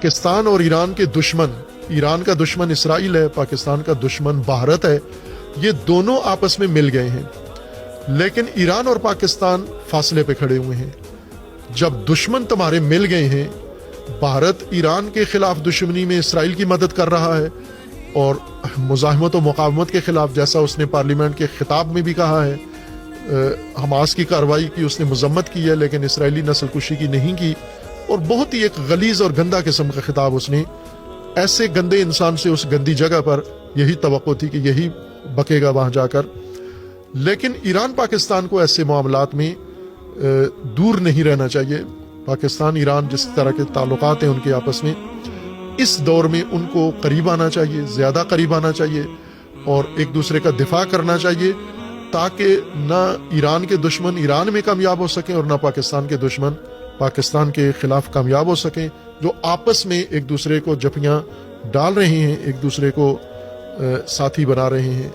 पाकिस्तान और ईरान के दुश्मन, ईरान का दुश्मन इसराइल है, पाकिस्तान का दुश्मन भारत है, ये दोनों आपस में मिल गए हैं, लेकिन ईरान और पाकिस्तान फासले पे खड़े हुए हैं। जब दुश्मन तुम्हारे मिल गए हैं, भारत ईरान के खिलाफ दुश्मनी में इसराइल की मदद कर रहा है और मुज़ाहमत और मुकावमत के खिलाफ, जैसा उसने पार्लियामेंट के खिताब में भी कहा है, हमास की कार्रवाई की उसने मजम्मत की है लेकिन इसराइली नस्ल कुशी की नहीं की, और बहुत ही एक गलीज और गंदा किस्म का खिताब उसने, ऐसे गंदे इंसान से उस गंदी जगह पर यही तवक्को थी कि यही बकेगा वहां जाकर। लेकिन ईरान पाकिस्तान को ऐसे मामलात में दूर नहीं रहना चाहिए। पाकिस्तान ईरान जिस तरह के ताल्लुकात हैं उनके आपस में, इस दौर में उनको करीब आना चाहिए, ज़्यादा करीब आना चाहिए और एक दूसरे का दिफा करना चाहिए, ताकि ना ईरान के दुश्मन ईरान में कामयाब हो सकें और ना पाकिस्तान के दुश्मन पाकिस्तान के खिलाफ कामयाब हो सकें, जो आपस में एक दूसरे को जफियाँ डाल रहे हैं, एक दूसरे को साथी बना रहे हैं।